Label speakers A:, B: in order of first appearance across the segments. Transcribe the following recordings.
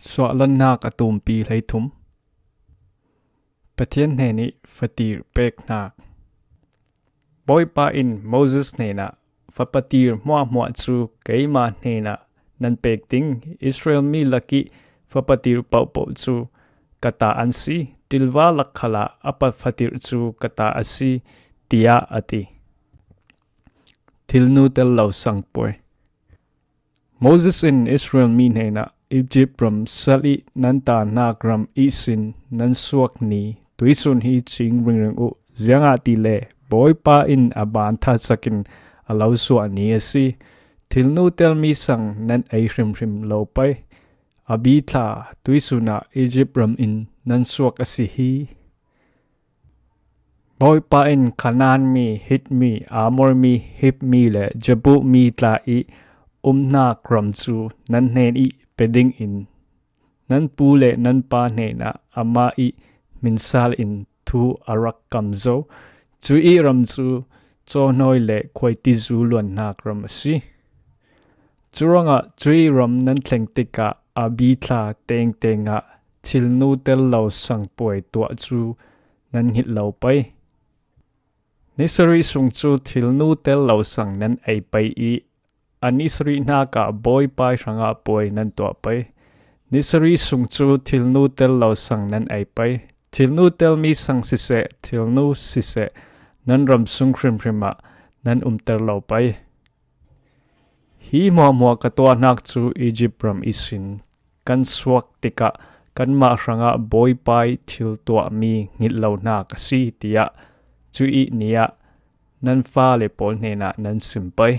A: Suahlannak atumpi leitum. Patien heni fatir peknak. Boy pa in Moses nena fapatir mua tsu keima nena nan pekting Israel mi laki fapatir pau tsu kata ansi tilwa lakhala apa fatir tsu kata asi tia ati. Tilnu tel lau sangpoy. Moses in Israel mi nena Egypt ram sali nanta nagram isin nan suak ni tuisun hi ching ring u zianga ti le boy pa in aban tha sakin alau suwa ni asi tilnu tel mi sang nan ai hrim lo pai abi tha tuisuna Egypt ram in nan suak asi hi boy pa in Canaan mi hit mi Amor mi hip mi le Jabu mi tla i na kram chu nan nen i peding in nan pule nan pa na ama i minsal in thu arak kamzo chu i ram chu cho noi le khoi ti zu luan na kram si churanga chui ram nan thleng tika abi thla teng tenga thilnu tel lo sang poi to chu nan hit lo pai nisari sung chu thilnu tel lo sang nan ai pai i anisri na ka boy pai ranga poi nan to pai nisari sung chu thilnu tel lo sang nan ai pai thilnu tel mi sang sise thilnu sise nan ram sung khrim nan ter lo pai hi mo ka to nak chu Egypt ram isin kan suak tika kan ma ranga boy pai thil to mi ngit lo na ka si tia chu i nia nan fa le pol na nan sim pai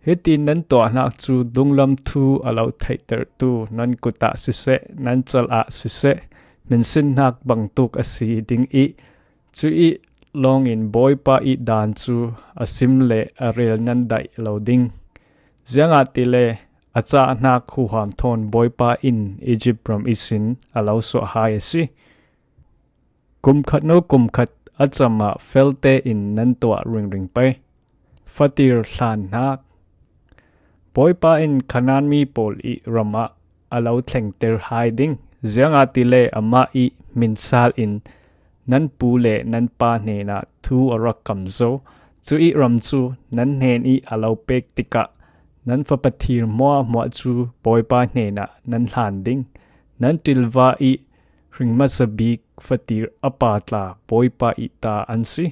A: heti nan to nak chu dunglam thu alo thaiter tu nan kuta sise nan chal a sise min sin nak bang tuk asi ding i chu i long in boy pa i dan chu asim le arel nan dai loading zianga tile acha na khu ham thon boy pa in Egypt ram isin alo so hai si kum khat achama felte in nan to ring pai fatir hlan nak boy pa in Canaan mi pol i rama alo thleng ter hiding zianga tile ama i minsal in nan pule nan pa na thu arak kamzo chu i ram chu nan nen i alo pek tika nan fapathir mo chu boy pa na nan hlanding nan tilwa i ringma sabik fatir apatla boy pa i ta ansi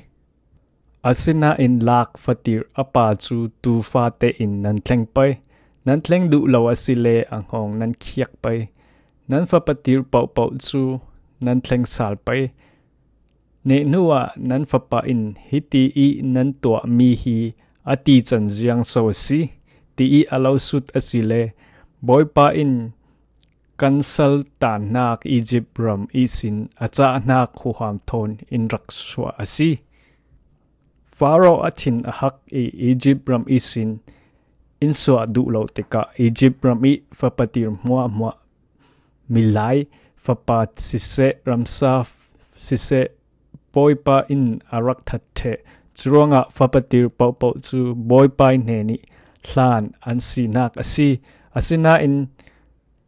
A: asina in lak fatir apa chu tu fa te in nan thleng pai nan thleng du lo asile ang hong nan khiak pai nan fa patir pau chu nan thleng sal pai ne nuwa nan fa pa in hiti i nan to mi hi ati chan jiang so si ti i alo sut asile boy pa in kansal tan nak Egypt ram isin acha nak khu ham thon in rakswa asi Pharaoh athin ahak e Egypt ram isin in so du lo tika Egypt ram i fapatir mo milai fapat sise ramsa sise boy pa in arak thathe churonga fapatir pau chu boy pa neni hlan ansi nak asi asina in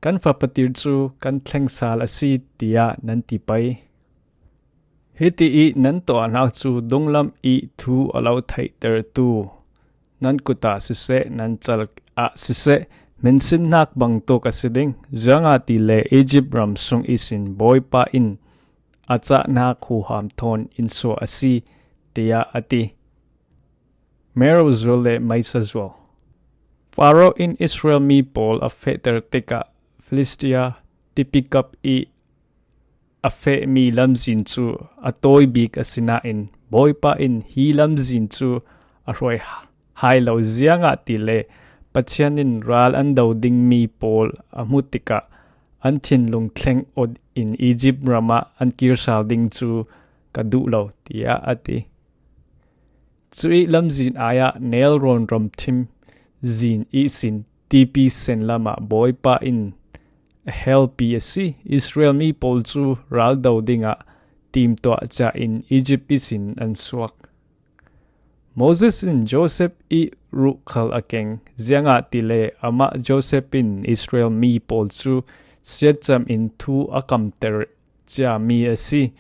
A: kan fapatir chu kan thleng sal asi tia nan ti pai hiti i nan to anak chu donglam i thu alo thaiter tu nan kuta sise nan chal a sise mensin nak bang to kasiding zanga ti le Egypt ram sung isin boy pa in acha na khu ham thon in so asi tia ati mero zole maisa zo Pharaoh in Israel mi pol a feter tika Philistia tipikap i afe mi lamzin chu atoi bik asina in boy pa in hi lamzin chu aroi hai lo zianga tile pachianin ral an do ding mi pol amutika anthin lung thleng od in Egypt rama an kirsal ding chu kadu lo tia ati chui lamzin aya nail ron ram thim zin isin TP sen lama boy pa in HLPSC Israel mi pol chu ral do dinga team to cha in Egypt isin an suak Moses in Joseph I rukhal akeng zianga tile ama Joseph in Israel mi pol chu siacham in thu akam ter cha mi asi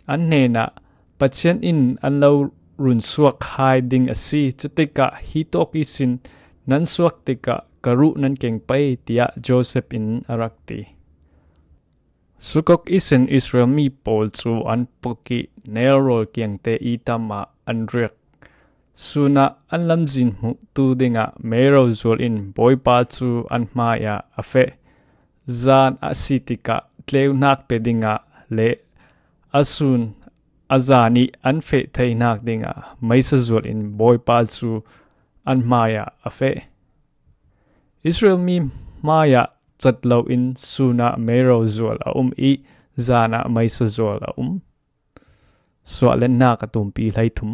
A: annena pachen in anlo run suak hai ding asi chutika hitok isin nan suak tika karu nan keng pai tia Joseph in arakti sukok isin Israel mi pol chu an poki nerol kiang te itama anrek suna an lamjin mu tu dinga mero zol in boypa chu an maya afe zan asitika tleunak pedinga le asun azani an fe theinak dinga maisa zol in boypa chu an maya afe Israel mi maya chatlo in suna mero zol a I zana maisa zol a Suahlannak atumpi hlai thum